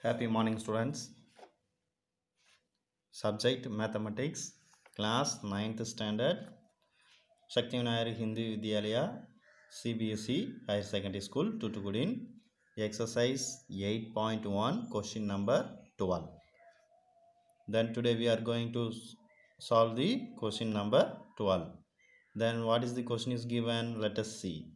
Happy morning, students. Subject Mathematics, Class 9th Standard, Shakti Vinayar Hindi Vidyalaya, CBSE Higher Secondary School, Tuticorin. Exercise 8.1, question number 12. Then today we are going to solve the question number 12. Then what is the question is given? Let us see.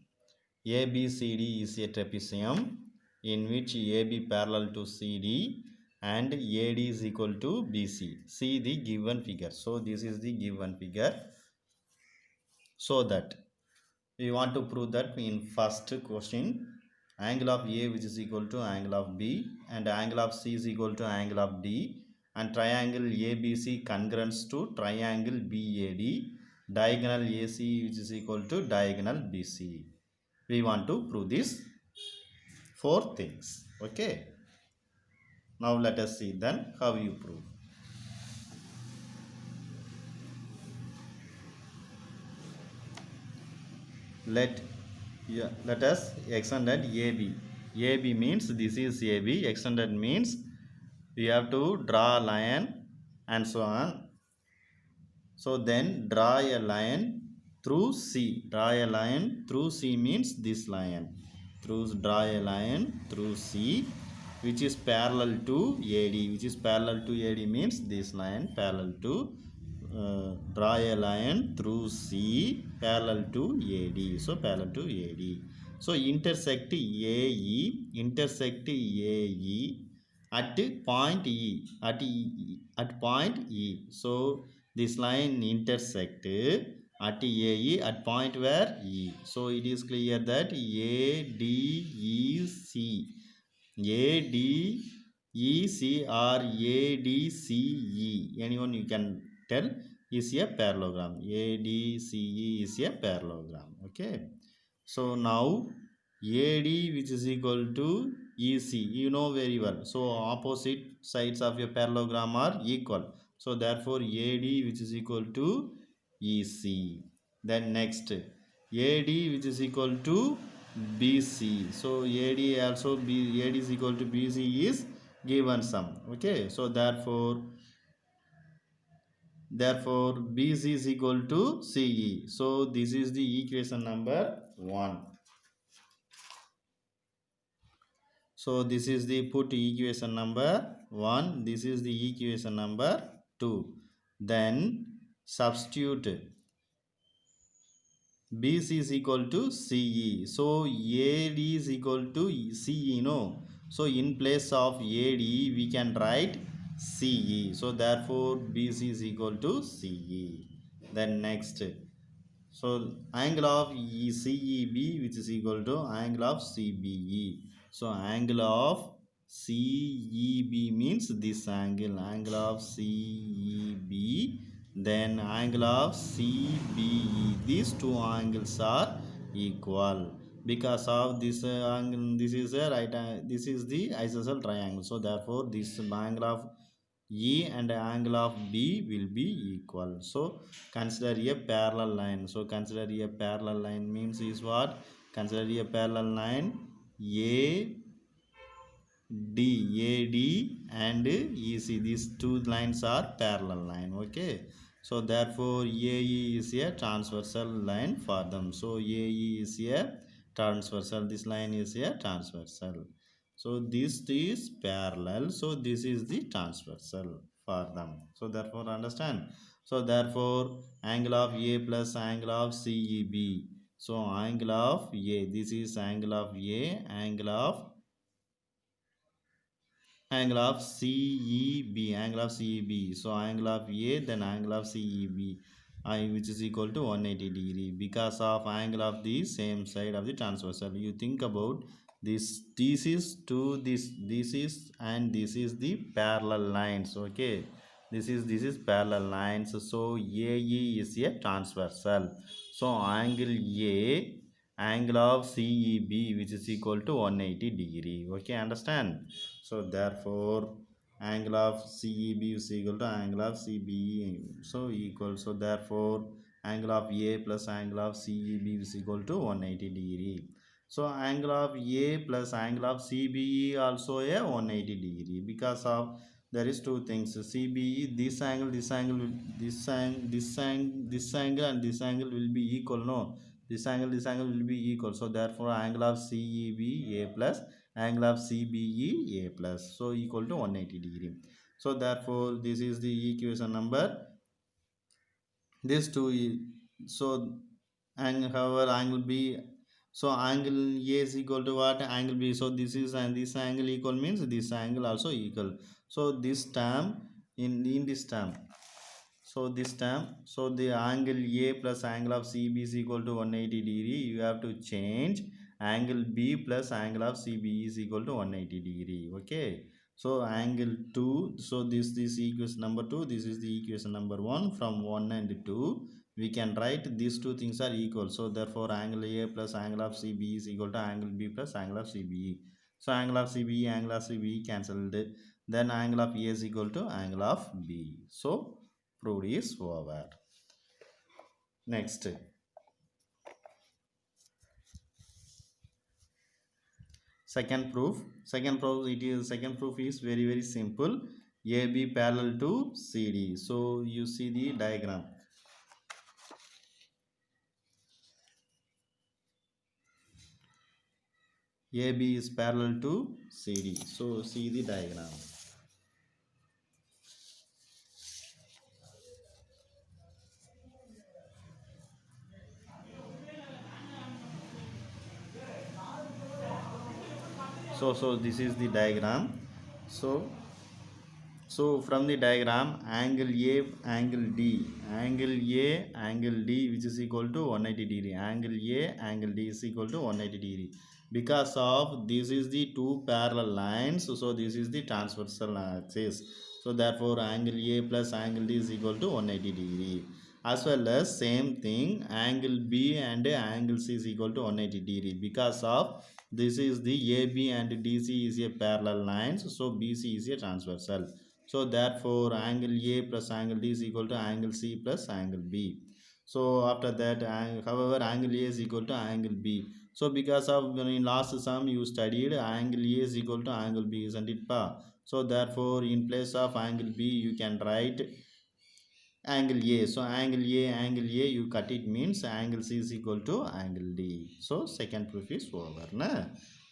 ABCD is a trapezium in which AB parallel to CD and AD is equal to BC. See the given figure. So this is the given figure. So that we want to prove that in first question, angle of A which is equal to angle of B and angle of C is equal to angle of D, and triangle ABC congruence to triangle BAD, diagonal AC which is equal to diagonal BC. We want to prove these four things. Okay, now let us see then how you prove. Let us extended AB. AB means this is AB. Extended means we have to draw a line and so on. So then draw a line through C. Draw a line through C means this line. Draw a line through C which is parallel to AD. Which is parallel to AD means this line parallel to draw a line through C parallel to AD. So parallel to AD. So intersect AE at point E at point E. So this line intersect at AE at point where E. So it is clear that ADEC or ADCE, anyone you can tell, is a parallelogram. ADCE is a parallelogram. Okay. So now AD which is equal to EC, you know very well. So opposite sides of a parallelogram are equal. So therefore AD which is equal to EC. Then next AD which is equal to BC. So AD also AD is equal to BC is given sum. Okay. So therefore BC is equal to CE. So this is the equation number 1. So this is the put equation number 1. This is the equation number 2. Then substitute BC is equal to CE. So AD is equal to CE, no? So in place of AD we can write CE. So therefore BC is equal to CE. Then next. So angle of CEB which is equal to angle of CBE. So angle of CEB means this angle of CEB, then angle of CBE. These two angles are equal because of this angle. This is a this is the isosceles triangle. So therefore this angle of E and angle of B will be equal. So consider a parallel line. So consider a parallel line means is what? Consider a parallel line AD and EC. These two lines are parallel line. Okay. So therefore AE is a transversal line for them. So AE is a transversal. This line is a transversal. So this is parallel. So this is the transversal for them. So therefore understand. So therefore angle of A plus angle of CEB. So angle of A. This is angle of A. Angle of CEB, angle of CEB. So angle of A, then angle of CEB, which is equal to 180 degree because of angle of the same side of the transversal. You think about this. This is to this. This is and this is the parallel lines. Okay, this is parallel lines. So AE is a transversal. So angle A, angle of CEB which is equal to 180 degree. Okay, understand? So therefore angle of CEB is equal to angle of CBE. So equal. So therefore angle of A plus angle of CEB is equal to 180 degree. So angle of A plus angle of CBE also a 180 degree, because of there is two things. CBE, this angle, this angle, this angle and this angle will be equal. No, this angle will be equal. So therefore angle of CEB A plus angle of CBE A plus, so equal to 180 degree. So therefore this is the equation number this two so and however angle B, so angle A is equal to what, angle B, so this is, and this angle equal means this angle also equal. So this term, in this term, so this term, so the angle A plus angle of CB is equal to 180 degree, you have to change angle B plus angle of CB is equal to 180 degree. Okay, so angle 2, so this equation number 2, this is the equation number 1. From 1 and 2 we can write these two things are equal, so therefore angle A plus angle of CB is equal to angle B plus angle of CBE. So angle of CBE cancelled, then angle of A is equal to angle of B. So proved is over. Next, second proof. Second proof is very simple. AB parallel to CD. So you see the diagram. AB is parallel to CD. So see the diagram. So this is the diagram. So from the diagram, angle A, angle D, angle A, angle D, which is equal to 180 degree. Angle A, angle D is equal to 180 degree. Because of this is the two parallel lines, so this is the transversal axis. So therefore angle A plus angle D is equal to 180 degree. As well as same thing, angle B and angle C is equal to 180 degree. Because of this is the AB and DC is a parallel lines, so BC is a transversal. So therefore angle A plus angle D is equal to angle C plus angle B. So after that, however, angle A is equal to angle B. So because of in last sum you studied angle A is equal to angle B, isn't it pa? So therefore in place of angle B you can write angle A. So angle A you cut it means angle C is equal to angle D. So second proof is over. Na?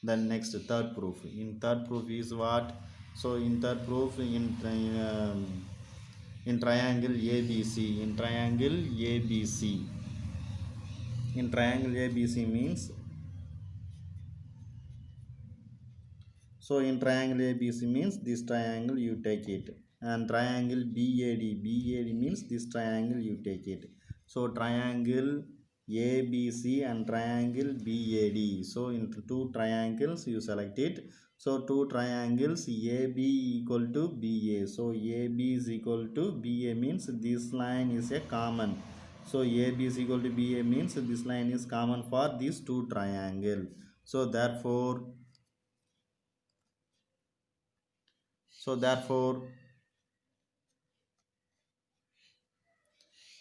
Then next third proof. In third proof is what? So in third proof in triangle ABC, in triangle ABC, in triangle ABC means, so in triangle ABC means this triangle you take it, and triangle BAD means this triangle you take it. So triangle ABC and triangle BAD. So in two triangles you select it. So two triangles AB equal to BA. So AB is equal to BA means this line is a common. So AB is equal to BA means this line is common for these two triangles. So therefore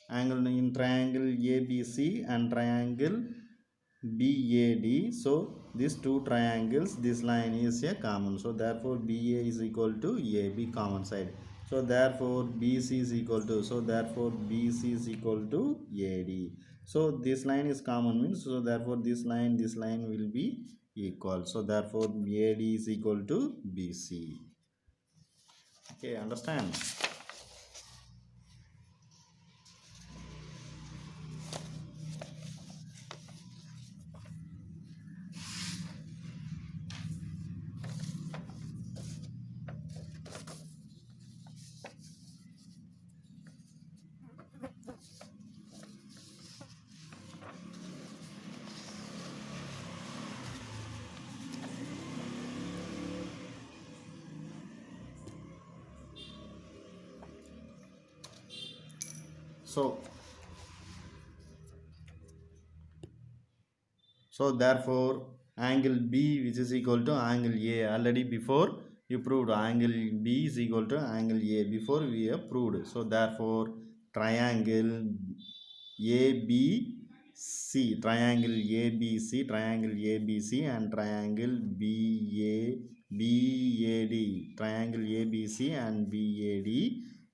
angle in triangle ABC and triangle BAD, so these two triangles, this line is a common, so therefore BA is equal to AB common side. So therefore BC is equal to, so therefore BC is equal to AD. So this line is common means, so therefore this line will be equal. So therefore AD is equal to BC. Okay, understand? So therefore angle B which is equal to angle A, already before you proved angle B is equal to angle A, before we have proved. So therefore triangle ABC C, triangle ABC, triangle ABC, and triangle triangle ABC and BAD.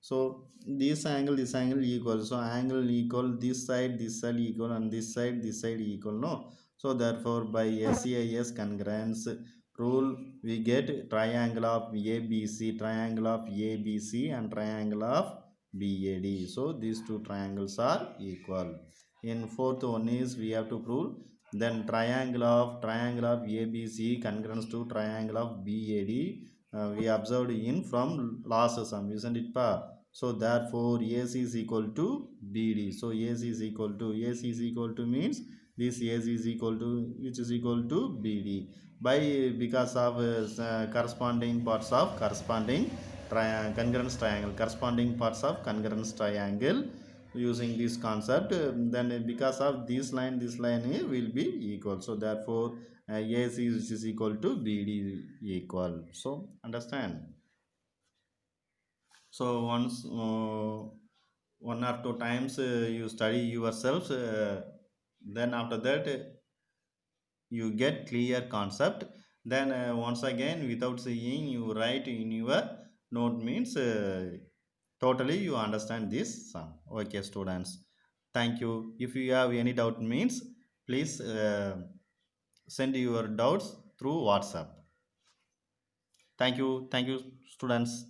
So this angle equal. So angle equal, this side equal, and this side equal. No. So therefore, by SEIS concurrence rule, we get triangle of ABC, triangle of ABC, and triangle of BAD. So these two triangles are equal. In fourth one is we have to prove then triangle of ABC congruence to triangle of BAD. We observed in from last sum, isn't it pa? So therefore AC is equal to BD. So AC is equal to means this AC is equal to, which is equal to BD by, because of corresponding parts of congruence triangle, corresponding parts of congruence triangle. Using this concept, then because of this line will be equal. So therefore AC is equal to BD equal. So understand. So once one or two times you study yourselves, then after that you get clear concept. Then once again without seeing you write in your note means totally you understand this sum. Okay students, thank you. If you have any doubt means please send your doubts through WhatsApp. Thank you, students.